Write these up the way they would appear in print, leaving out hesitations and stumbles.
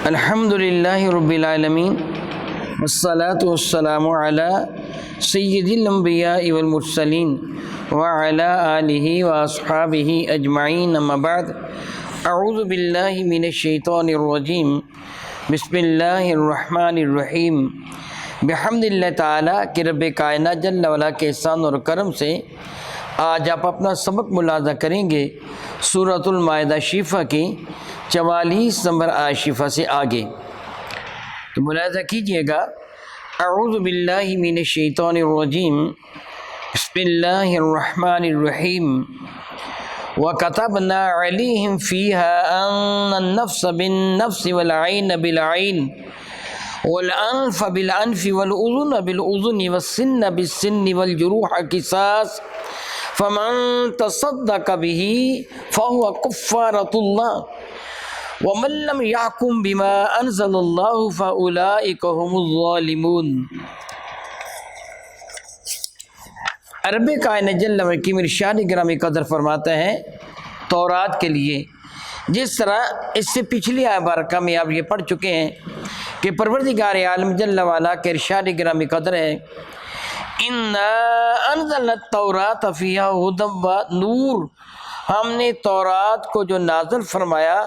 الحمد للہ رب العالمین والصلاة والسلام علی سید الانبیاء والمرسلین وعلی آلہ واصحابہ اجمعین اما بعد اعوذ باللہ من الشیطان الرجیم بسم اللہ الرحمن الرحیم بحمد اللہ تعالیٰ کہ رب کائنات جل وعلا کے احسان اور کرم سے آج آپ اپنا سبق ملاحظہ کریں گے سورۃ المائدہ شفا کی 44 نمبر آیت شفا سے آگے، تو ملاحظہ کیجئے گا۔ اعوذ باللہ من الشیطان الرجیم بسم اللہ الرحمن الرحیم وَكَتَبْنَا عَلَيْهِمْ فِيهَا أَنَّ النَّفْسَ بِالنَّفْسِ وَالْعَيْنَ بِالْعَيْنِ وَالْأَنْفَ بِالْأَنْفِ وَالْأُذُنَ بِالْأُذُنِ وَالسِّنَّ بِالسِّنِّ وَالْجُرُوحَ قِصَاصٌ فَمَن تَصَدَّقَ بِهِ فَهُوَ كَفَّارَةٌ لَّهُ وَمَن لَّمْ يَحْكُم بِمَا أَنزَلَ اللَّهُ فَأُولَٰئِكَ هُمُ الظَّالِمُونَ۔ رب کائنات جل وعلا کی ارشاد گرامی قدر فرماتے ہیں تورات کے لیے، جس طرح اس سے پچھلی آیت مبارکہ میں آپ یہ پڑھ چکے ہیں کہ پروردگار عالم جل وعلا کے ارشاد گرامی قدر ہے اِنَّا أَنزَلْنَا التَّوْرَاةَ فِيهَا هُدًى وَنُورٌ، ہم نے تورات کو جو نازل فرمایا،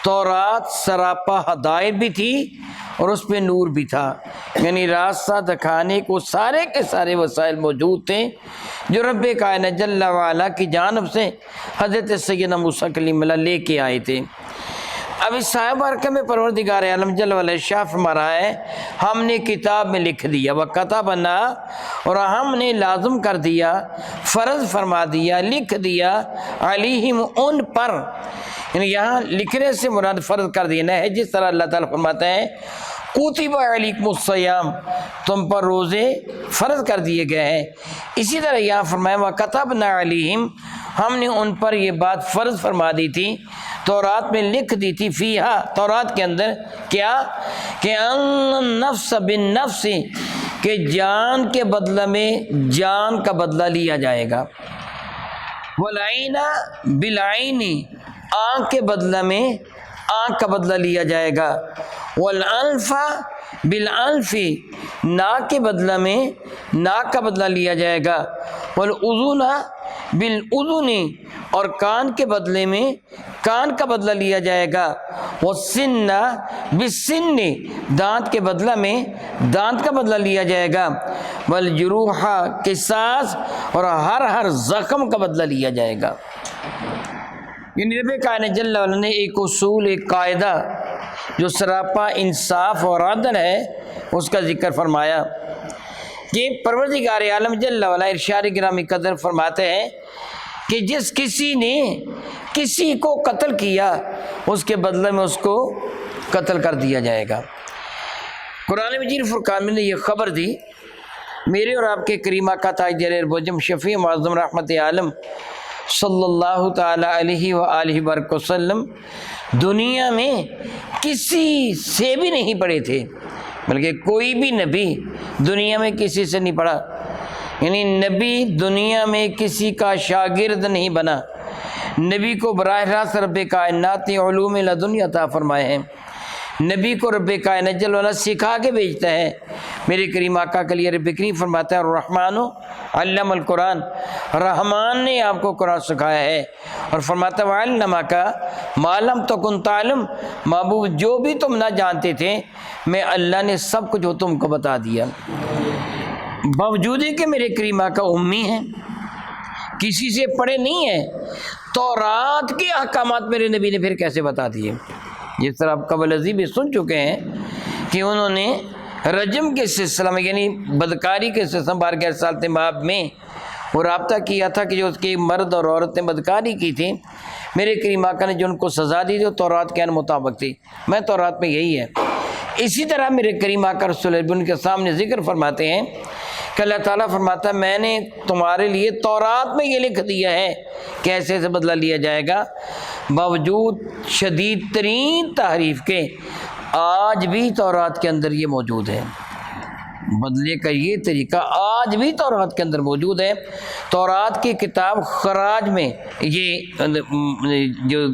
تورات سراپا ہدایت بھی تھی اور اس پہ نور بھی تھا، یعنی راستہ دکھانے کو سارے کے سارے وسائل موجود تھے جو رب کائنات جل وعلا کی جانب سے حضرت سیدنا موسیٰ کلیم اللہ لے کے آئے تھے۔ اب اس آیت مبارکہ میں پروردگار عالم جل وعلا ارشاد فرما رہا ہے ہم نے کتاب میں لکھ دیا، وَكَتَبْنَا، اور ہم نے لازم کر دیا، فرض فرما دیا، لکھ دیا، علیہم، ان پر، یعنی یہاں لکھنے سے مراد فرض کر دینا ہے، جس طرح اللہ تعالیٰ فرماتے ہیں کُتِبَ عَلَیکُمُ الصِّیَامُ، تم پر روزے فرض کر دیے گئے ہیں۔ اسی طرح یہاں فرمایا وَكَتَبْنَا عَلَیہم، ہم نے ان پر یہ بات فرض فرما دی تھی، تورات میں لکھ دی تھی، فیہا، تورات کے اندر کیا کہ ان النفس بالنفس، کہ جان کے بدلہ میں جان کا بدلہ لیا جائے گا، والعین بالعین، آنکھ کے بدلہ میں آنکھ کا بدلہ لیا جائے گا، والانف بالانف، ناک کے بدلہ میں ناک کا بدلہ لیا جائے گا، والاذن بالاذن، اور کان کے بدلے میں کان کا بدلہ لیا جائے گا، والسن بالسن، دانت کے بدلہ میں دانت کا بدلہ لیا جائے گا، والجروح قصاص، اور ہر زخم کا بدلہ لیا جائے گا۔ یعنی رب کائنات جل وعلا نے ایک اصول، ایک قاعدہ جو سراپا انصاف اور عدل ہے اس کا ذکر فرمایا کہ پروردگار عالم جل وعلا ارشاد گرامی قدر فرماتے ہیں کہ جس کسی نے کسی کو قتل کیا اس کے بدلے میں اس کو قتل کر دیا جائے گا۔ قرآن مجید فرقان میں نے یہ خبر دی، میرے اور آپ کے کریم آقا تاجر بوجم شفیع معظم رحمت عالم صلی اللہ تعالی علیہ وآلہ وبرکہ وسلم دنیا میں کسی سے بھی نہیں پڑھے تھے، بلکہ کوئی بھی نبی دنیا میں کسی سے نہیں پڑھا، یعنی نبی دنیا میں کسی کا شاگرد نہیں بنا، نبی کو براہ راست رب کائنات نے علوم لدنی عطا فرمائے ہیں، نبی کو رب کائنات جل وعلا سکھا کے بھیجتا ہے۔ میرے کریم آقا کے لیے رب کریم فرماتا ہے الرحمن علم القرآن، رحمان نے آپ کو قرآن سکھایا ہے، اور فرماتا ہے وَعَلَّمَكَ مَا لَمْ تَكُنْ تَعْلَمْ، محبوب جو بھی تم نہ جانتے تھے میں اللہ نے سب کچھ تم کو بتا دیا، باوجود کہ میرے کریم آقا امی ہیں، کسی سے پڑھے نہیں ہیں، تورات کے احکامات میرے نبی نے پھر کیسے بتا دیے؟ جس طرح آپ قبل ازیں بھی سن چکے ہیں کہ انہوں نے رجم کے سلسلہ میں، یعنی بدکاری کے سلسلہ میں 12 سال باب میں وہ رابطہ کیا تھا کہ جو اس کے مرد اور عورت نے بدکاری کی تھی، میرے کریم آقا نے جو ان کو سزا دی جو تورات کے مطابق تھی، میں تورات میں یہی ہے۔ اسی طرح میرے کریم آقا رسول اللہ ان کے سامنے ذکر فرماتے ہیں کہ اللہ تعالیٰ فرماتا ہے میں نے تمہارے لیے تورات میں یہ لکھ دیا ہے کہ ایسے ایسے بدلہ لیا جائے گا، باوجود شدید ترین تحریف کے آج بھی تورات کے اندر یہ موجود ہے۔ بدلے کا یہ طریقہ آج بھی تورات کے اندر موجود ہے۔ تورات کی کتاب خراج میں یہ جو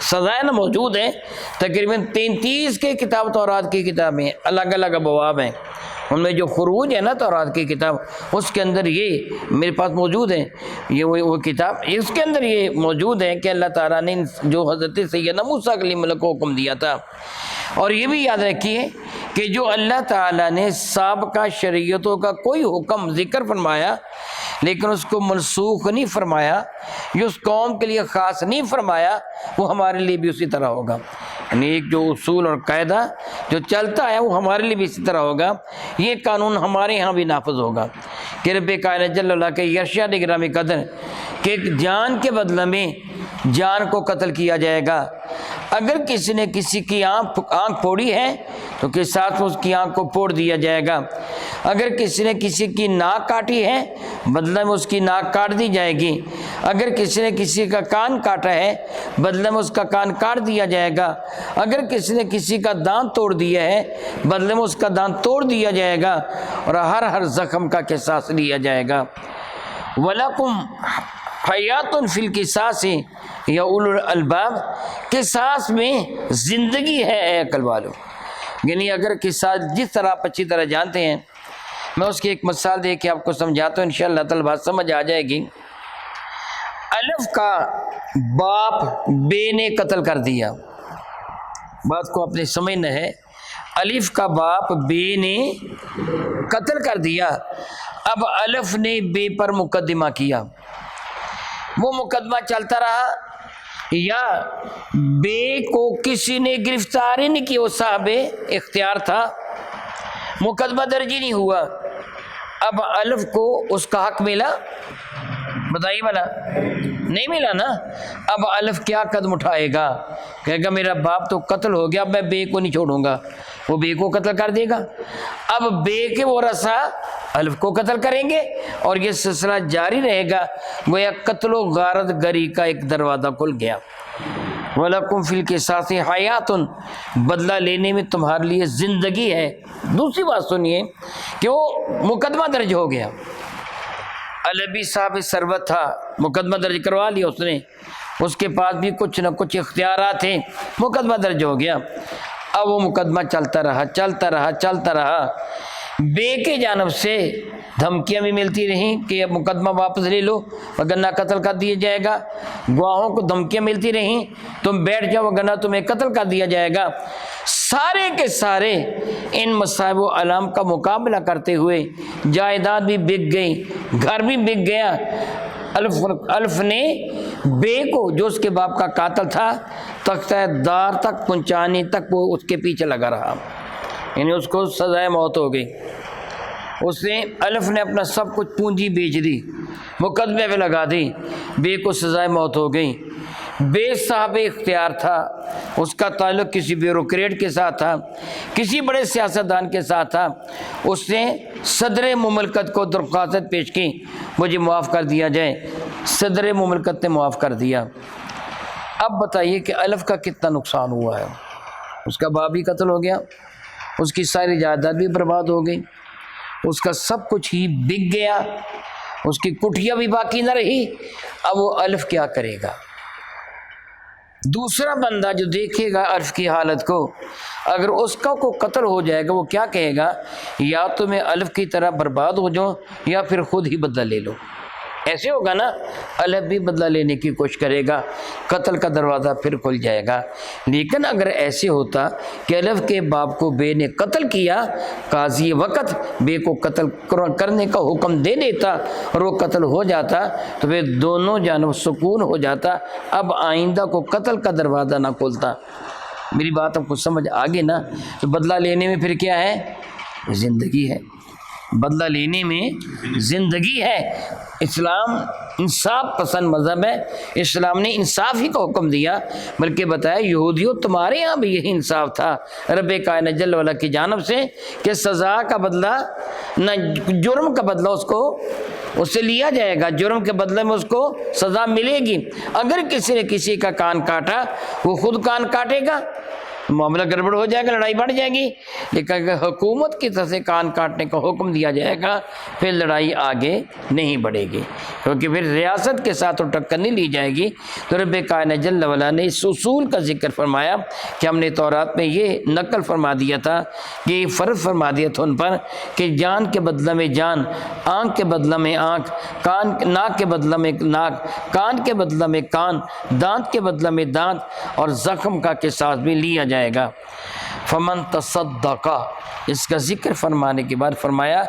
سزائیں موجود ہیں، تقریباً 33 کے کتاب تورات کی کتابیں الگ الگ ابواب ہیں، ان میں جو خروج ہے نا تورات کی کتاب، اس کے اندر یہ میرے پاس موجود ہے، یہ وہ کتاب، اس کے اندر یہ موجود ہے کہ اللہ تعالیٰ نے جو حضرت سیدنا موسیٰ کلیم اللہ کو حکم دیا تھا۔ اور یہ بھی یاد رکھیے کہ جو اللہ تعالیٰ نے سابقہ شریعتوں کا کوئی حکم ذکر فرمایا لیکن اس کو منسوخ نہیں فرمایا، جو اس قوم کے لیے خاص نہیں فرمایا، وہ ہمارے لیے بھی اسی طرح ہوگا۔ یعنی ایک جو اصول اور قاعدہ جو چلتا ہے وہ ہمارے لیے بھی اسی طرح ہوگا، یہ قانون ہمارے ہاں بھی نافذ ہوگا کہ رب کائنات جل اللہ کے ارشاد گرامی قدر کہ ایک جان کے بدلے میں جان کو قتل کیا جائے گا۔ اگر کسی نے کسی کی آنکھ پھوڑی ہے تو کے ساتھ اس کی آنکھ کو پھوڑ دیا جائے گا۔ اگر کسی نے کسی کی ناک کاٹی ہے بدلے میں اس کی ناک کاٹ دی جائے گی۔ اگر کسی نے کسی کا کان کاٹا ہے بدلے میں اس کا کان کاٹ دیا جائے گا۔ اگر کسی نے کسی کا دانت توڑ دیا ہے بدلے میں اس کا دانت توڑ دیا جائے گا، اور ہر زخم کا قصاص لیا جائے گا۔ وَلَكُمْ حَيَاتٌ فِي الْقِصَاصِ یا اولو الالباب، قصاص میں زندگی ہے اے عقل والو۔ یعنی اگر قصاص جس طرح آپ اچھی طرح جانتے ہیں، میں اس کی ایک مثال دے کے آپ کو سمجھاتا ہوں، انشاءاللہ تعالی بات سمجھ آ جائے گی۔ الف کا باپ بے نے قتل کر دیا، بات کو اپنے سمجھنا ہے، الف کا باپ بے نے قتل کر دیا، اب الف نے بے پر مقدمہ کیا، وہ مقدمہ چلتا رہا یا بے کو کسی نے گرفتار ہی نہیں کی، وہ صاحب اختیار تھا، مقدمہ درج ہی نہیں ہوا، اب الف کو اس کا حق ملا؟ بتائیے بھلا، نہیں ملا نا۔ اب الف کیا قدم اٹھائے گا؟ کہے گا میرا باپ تو قتل ہو گیا، اب میں بے کو نہیں چھوڑوں گا، وہ بے کو قتل کر دے گا۔ اب بے کے ورثہ الف کو قتل کریں گے اور یہ سلسلہ جاری رہے گا، گویا قتل و غارت گری کا ایک دروازہ کھل گیا۔ وَلَكُمْ فِي الْقِصَاصِ حَيَاتٌ، بدلہ لینے میں تمہارے لیے زندگی ہے۔ دوسری بات سنیے کہ وہ مقدمہ درج ہو گیا، علبی صاحب ثروت تھا، مقدمہ درج کروا لیا اس نے، اس کے پاس بھی کچھ نہ کچھ اختیارات تھے، مقدمہ درج ہو گیا۔ اب وہ مقدمہ چلتا رہا، بے کے جانب سے دھمکیاں بھی ملتی رہیں کہ اب مقدمہ واپس لے لو وگرنہ قتل کر دیا جائے گا، گواہوں کو دھمکیاں ملتی رہیں تم بیٹھ جاؤ وگرنہ تمہیں قتل کر دیا جائے گا۔ سارے کے سارے ان مصائب و علام کا مقابلہ کرتے ہوئے جائیداد بھی بک گئی، گھر بھی بک گیا۔ الف نے بے کو جو اس کے باپ کا قاتل تھا تختہ دار تک پہنچانے تک وہ اس کے پیچھے لگا رہا، یعنی اس کو سزائے موت ہو گئی۔ اس نے الف نے اپنا سب کچھ پونجی بیچ دی، مقدمے پہ لگا دی، بے کو سزائے موت ہو گئی۔ بے صاحب اختیار تھا، اس کا تعلق کسی بیوروکریٹ کے ساتھ تھا، کسی بڑے سیاستدان کے ساتھ تھا، اس نے صدر مملکت کو درخواست پیش کی مجھے معاف کر دیا جائے، صدر مملکت نے معاف کر دیا۔ اب بتائیے کہ الف کا کتنا نقصان ہوا ہے، اس کا باپ بھی قتل ہو گیا، اس کی ساری جائیداد بھی برباد ہو گئی، اس کا سب کچھ ہی بک گیا، اس کی کٹھیاں بھی باقی نہ رہی۔ اب وہ الف کیا کرے گا؟ دوسرا بندہ جو دیکھے گا الف کی حالت کو، اگر اس کا کو قتل ہو جائے گا وہ کیا کہے گا؟ یا تو میں الف کی طرح برباد ہو جاؤں یا پھر خود ہی بدلہ لے لو۔ ایسے ہوگا نا، الف بھی بدلہ لینے کی کوشش کرے گا، قتل کا دروازہ پھر کھل جائے گا۔ لیکن اگر ایسے ہوتا کہ الف کے باپ کو بے نے قتل کیا، قاضی وقت بے کو قتل کرنے کا حکم دے دیتا اور وہ قتل ہو جاتا تو پھر دونوں جانب سکون ہو جاتا، اب آئندہ کو قتل کا دروازہ نہ کھولتا۔ میری بات آپ کو سمجھ آگے نا؟ تو بدلہ لینے میں پھر کیا ہے؟ زندگی ہے، بدلہ لینے میں زندگی ہے۔ اسلام انصاف پسند مذہب ہے، اسلام نے انصاف ہی کا حکم دیا، بلکہ بتایا یہودیوں تمہارے یہاں بھی یہی انصاف تھا رب کائنات جل وعلا کی جانب سے کہ سزا کا بدلہ نہ جرم کا بدلہ اس سے لیا جائے گا، جرم کے بدلے میں اس کو سزا ملے گی۔ اگر کسی نے کسی کا کان کاٹا وہ خود کان کاٹے گا، معاملہ گڑبڑ ہو جائے گا، لڑائی بڑھ جائے گی۔ لیکن اگر حکومت کی طرف سے کان کاٹنے کا حکم دیا جائے گا پھر لڑائی آگے نہیں بڑھے گی، کیونکہ پھر ریاست کے ساتھ تو ٹکر نہیں لی جائے گی۔ تو رب کائنات جل وعلا نے اس اصول کا ذکر فرمایا کہ ہم نے تورات میں یہ نقل فرما دیا تھا، کہ فرض فرما دیا تھا ان پر کہ جان کے بدلہ میں جان، آنکھ کے بدلہ میں آنکھ، ناک کے بدلہ میں ناک، کان کے بدلہ میں کان، دانت کے بدلہ میں دانت، اور زخم کا قصاص بھی لیا جائے گا۔ فمن تصدق، اس کا ذکر فرمانے کے بعد فرمایا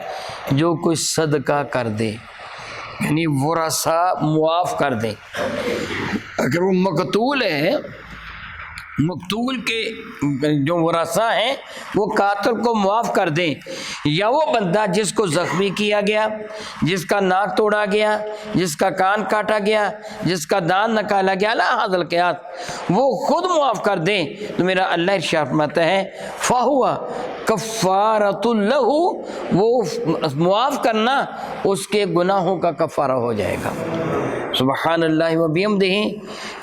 جو کوئی صدقہ کر دے، یعنی ورثہ معاف کر دے۔ اگر وہ مقتول ہے، مقتول کے جو ورثہ ہیں وہ قاتل کو معاف کر دیں، یا وہ بندہ جس کو زخمی کیا گیا، جس کا ناک توڑا گیا، جس کا کان کاٹا گیا، جس کا دانت نکالا گیا، لا حاضل قیاس، وہ خود معاف کر دیں تو میرا اللہ ارشاد فرماتا ہے فَهُوَ کفارۃ لہ، وہ معاف کرنا اس کے گناہوں کا کفارہ ہو جائے گا۔ سبحان اللہ و بحمدہ،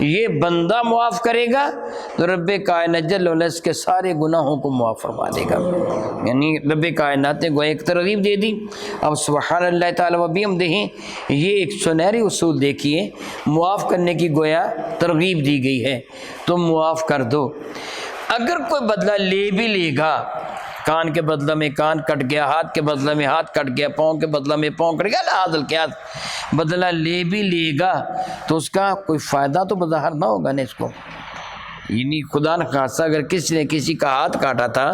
یہ بندہ معاف کرے گا تو رب کائنات جل وعلا اس کے سارے گناہوں کو معاف فرما دے گا۔ یعنی رب کائنات نے گویا ایک ترغیب دے دی۔ اب سبحان اللہ تعالی و بحمدہ، یہ ایک سنہری اصول دیکھیے، معاف کرنے کی گویا ترغیب دی گئی ہے، تو معاف کر دو۔ اگر کوئی بدلہ لے بھی لے گا، کان کے بدلہ میں کان کٹ گیا، ہاتھ کے بدلہ میں ہاتھ کٹ گیا، پاؤں کے بدلہ میں پاؤں کٹ گیا، حاضل کیا بدلہ لے بھی لے گا تو اس کا کوئی فائدہ تو بظاہر نہ ہوگا نا اس کو۔ یعنی خدا نخواستہ اگر کسی نے کسی کا ہاتھ کاٹا تھا،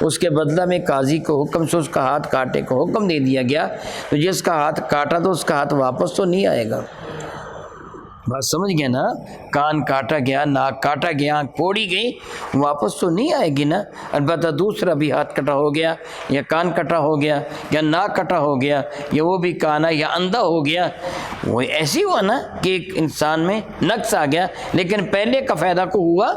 اس کے بدلہ میں قاضی کو حکم سے اس کا ہاتھ کاٹے کو حکم دے دیا گیا، تو جس کا ہاتھ کاٹا تو اس کا ہاتھ واپس تو نہیں آئے گا۔ بات سمجھ گیا نا؟ کان کاٹا گیا، ناک کاٹا گیا، آنکھ پھوڑی گئی، واپس تو نہیں آئے گی نا۔ البتہ دوسرا بھی ہاتھ کٹا ہو گیا، یا کان کٹا ہو گیا، یا ناک کٹا ہو گیا، یا وہ بھی کانا یا اندھا ہو گیا، وہ ایسی ہوا نا کہ ایک انسان میں نقص آ گیا، لیکن پہلے کا فائدہ کو ہوا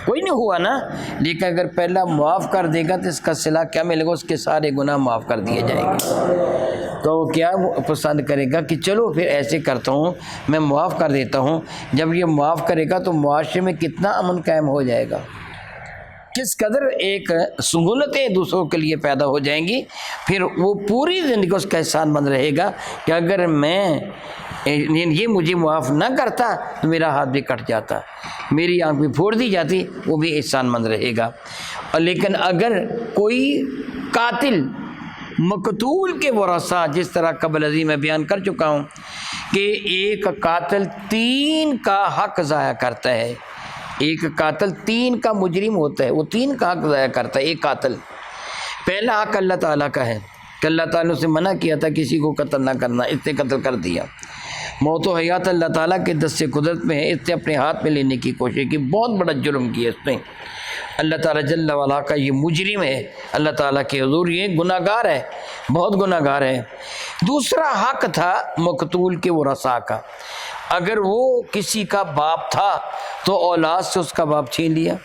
کوئی نہیں ہوا نا۔ لیکن اگر پہلا معاف کر دے گا تو اس کا صلہ کیا ملے گا؟ اس کے سارے گناہ معاف کر دیے جائیں گے۔ تو کیا وہ پسند کرے گا کہ چلو پھر ایسے کرتا ہوں، میں معاف کر دیتا ہوں۔ جب یہ معاف کرے گا تو معاشرے میں کتنا امن قائم ہو جائے گا، کس قدر ایک سہولتیں دوسروں کے لیے پیدا ہو جائیں گی۔ پھر وہ پوری زندگی اس کا احسان مند رہے گا کہ اگر میں یہ مجھے معاف نہ کرتا تو میرا ہاتھ بھی کٹ جاتا، میری آنکھ بھی پھوڑ دی جاتی، وہ بھی احسان مند رہے گا۔ اور لیکن اگر کوئی قاتل مقتول کے ورثہ، جس طرح قبل ازیں میں بیان کر چکا ہوں کہ ایک قاتل 3 کا حق ضائع کرتا ہے، ایک قاتل 3 کا مجرم ہوتا ہے، وہ 3 کا حق ضائع کرتا ہے۔ ایک قاتل، پہلا حق اللہ تعالیٰ کا ہے کہ اللہ تعالیٰ نے اسے منع کیا تھا کسی کو قتل نہ کرنا، اس نے قتل کر دیا۔ موت و حیات اللہ تعالیٰ کے دست قدرت میں ہے، اس نے اپنے ہاتھ میں لینے کی کوشش کی، بہت بڑا جرم کیا اس نے۔ اللہ تعالیٰ جل وعلا کا یہ مجرم ہے، اللہ تعالیٰ کے حضور یہ گناہ گار ہے، بہت گناہ گار ہے۔ دوسرا حق تھا مقتول کے ورثاء کا، اگر وہ کسی کا باپ تھا تو اولاد سے اس کا باپ چھین لیا،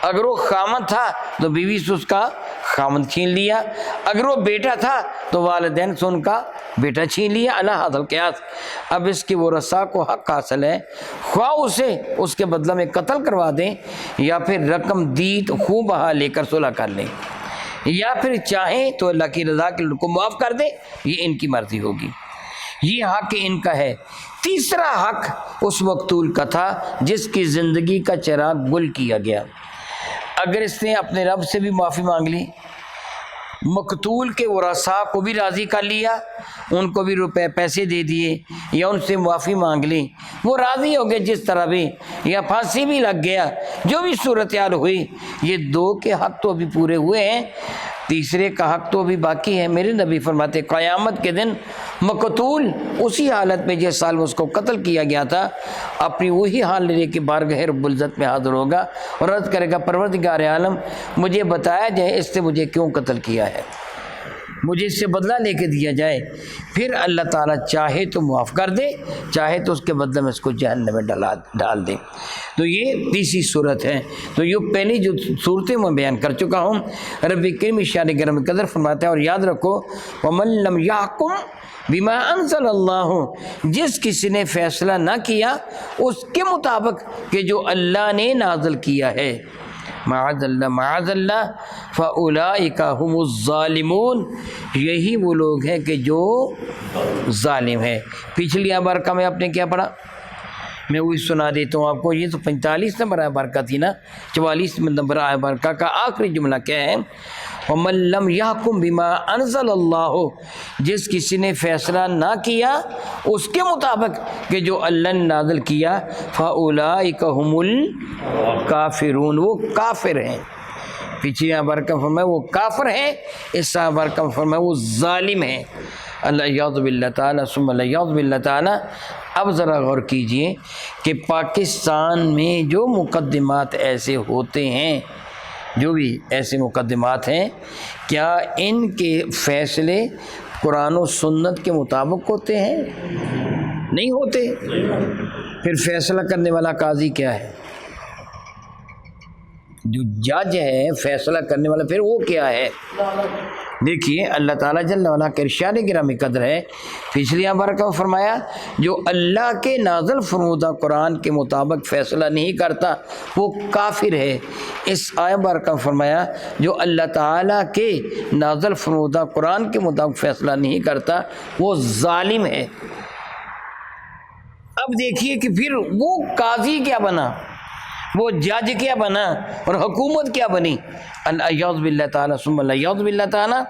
اگر وہ خامد تھا تو بیوی سے اس کا خامد چھین لیا، اگر وہ بیٹا تھا تو والدین سے ان کا بیٹا چھین لیا، علی حاضر القیاس۔ اب اس کی ورثاء کو حق حاصل ہے، خواہ اسے اس کے بدلہ میں قتل کروا دیں، یا پھر رقم دیت خون بہا لے کر صلح کر لیں، یا پھر چاہیں تو اللہ کی رضا کے ان کو معاف کر دیں، یہ ان کی مرضی ہوگی، یہ حق ان کا ہے۔ تیسرا حق اس مقتول کا تھا جس کی زندگی کا چراغ گل کیا گیا، اگر اس نے اپنے رب سے بھی معافی مانگ لی، مقتول کے ورثاء کو بھی راضی کر لیا، ان کو بھی روپے پیسے دے دیے، یا ان سے معافی مانگ لی، وہ راضی ہو گئے جس طرح بھی، یا پھانسی بھی لگ گیا، جو بھی صورتحال ہوئی، یہ 2 کے حق تو ابھی پورے ہوئے ہیں، تیسرے کا حق تو ابھی باقی ہے۔ میرے نبی فرماتے قیامت کے دن مقتول اسی حالت میں جس سال میں اس کو قتل کیا گیا تھا، اپنی وہی حال لے کے بارگاہ رب العزت میں حاضر ہوگا اور عرض کرے گا پروردگار عالم مجھے بتایا جائے اس سے مجھے کیوں قتل کیا ہے، مجھے اس سے بدلہ لے کے دیا جائے۔ پھر اللہ تعالیٰ چاہے تو معاف کر دے، چاہے تو اس کے بدلے میں اس کو جہنم میں ڈال دے۔ تو یہ تیسری صورت ہے۔ تو یہ پہلی جو صورتیں میں بیان کر چکا ہوں، رب کریم شان گرم قدر فرماتا ہے، اور یاد رکھو وَمَن لَّمْ يَحْكُمْ بِمَا أَنزَلَ اللَّهُ، جس کسی نے فیصلہ نہ کیا اس کے مطابق کہ جو اللہ نے نازل کیا ہے، معاذ اللہ فاولئک هم الظالمون، یہی وہ لوگ ہیں کہ جو ظالم ہے۔ پچھلی برکہ میں آپ نے کیا پڑھا؟ میں وہی سنا دیتا ہوں آپ کو، یہ تو 45 نمبر آئے برکہ تھی نا، 44 نمبر آئے برکہ کا آخری جملہ کیا ہے؟ وَمَن لَّمْ يَحْكُم بِمَا أَنزَلَ اللَّهُ، جس کسی نے فیصلہ نہ کیا اس کے مطابق کہ جو اللہ نے نازل کیا، فَأُولَٰئِكَ هُمُ الْكَافِرُونَ، وہ کافر ہیں۔ پچھلی برکہ فرمایا وہ کافر ہیں، اس برکہ فرمایا وہ ظالم ہیں۔ اللہ یعوذ باللہ تعالیٰ ثم اللہ یعوذ باللہ تعالیٰ۔ اب ذرا غور کیجئے کہ پاکستان میں جو مقدمات ایسے ہوتے ہیں، جو بھی ایسے مقدمات ہیں، کیا ان کے فیصلے قرآن و سنت کے مطابق ہوتے ہیں؟ نہیں ہوتے۔ پھر فیصلہ کرنے والا قاضی کیا ہے؟ جو جج ہے فیصلہ کرنے والا، پھر وہ کیا ہے؟ دیکھیے اللہ تعالیٰ جل وعلا کے ارشاد گرامی قدر ہے، پچھلی برکہ فرمایا جو اللہ کے نازل فرمودہ قرآن کے مطابق فیصلہ نہیں کرتا وہ کافر ہے۔ اس آیہ برکہ فرمایا جو اللہ تعالیٰ کے نازل فرمودہ قرآن کے مطابق فیصلہ نہیں کرتا وہ ظالم ہے۔ اب دیکھیے کہ پھر وہ قاضی کیا بنا، وہ جج کیا بنا، اور حکومت کیا بنی؟ اعوذ باللہ تعالیٰ ثم اعوذ باللہ تعالیٰ۔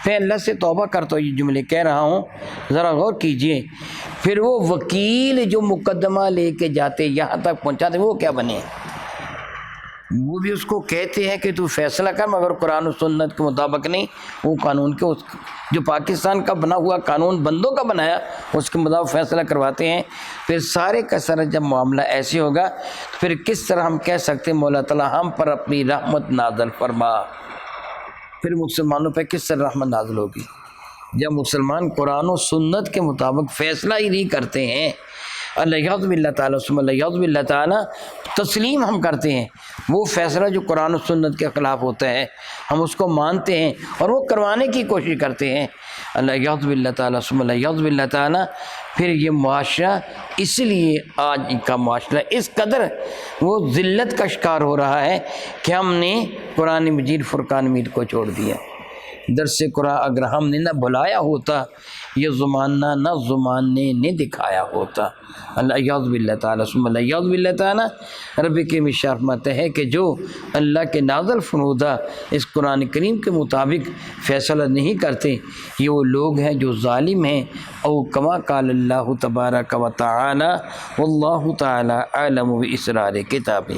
میں اللہ سے توبہ کرتا ہوں یہ جملے کہہ رہا ہوں، ذرا غور کیجئے۔ پھر وہ وکیل جو مقدمہ لے کے جاتے یہاں تک پہنچاتے وہ کیا بنے؟ وہ بھی اس کو کہتے ہیں کہ تو فیصلہ کر، مگر قرآن و سنت کے مطابق نہیں، وہ قانون کے جو پاکستان کا بنا ہوا قانون بندوں کا بنایا اس کے مطابق فیصلہ کرواتے ہیں۔ پھر سارے کا سارا جب معاملہ ایسے ہوگا تو پھر کس طرح ہم کہہ سکتے ہیں مولا تعالیٰ ہم پر اپنی رحمت نازل فرما؟ پھر مسلمانوں پہ کس طرح رحمت نازل ہوگی جب مسلمان قرآن و سنت کے مطابق فیصلہ ہی نہیں کرتے ہیں؟ اللہ یعوذ باللہ تعالیٰ ثم اللہ یعوذ باللہ تعالیٰ۔ تسلیم ہم کرتے ہیں وہ فیصلہ جو قرآن و سنت کے خلاف ہوتا ہے، ہم اس کو مانتے ہیں اور وہ کروانے کی کوشش کرتے ہیں۔ اللہ یعوذ باللہ تعالیٰ ثم اللہ یعوذ باللہ تعالیٰ۔ پھر یہ معاشرہ اس لیے آج کا معاشرہ اس قدر وہ ذلت کا شکار ہو رہا ہے کہ ہم نے قرآن مجید فرقان مجید کو چھوڑ دیا۔ درس قرآن اگر ہم نے نہ بلایا ہوتا، یہ زمانہ نہ زمانے نے دکھایا ہوتا۔ اللہ یعوذ باللہ تعالیٰ ثم اللہ یعوذ باللہ تعالیٰ۔ رب کریم ارشاد فرماتے ہیں کہ جو اللہ کے نازل فرمودہ اس قرآن کریم کے مطابق فیصلہ نہیں کرتے یہ وہ لوگ ہیں جو ظالم ہیں۔ او کما قال اللہ تبارک و تعالی واللہ تعالی اعلم باسرار کتابہ۔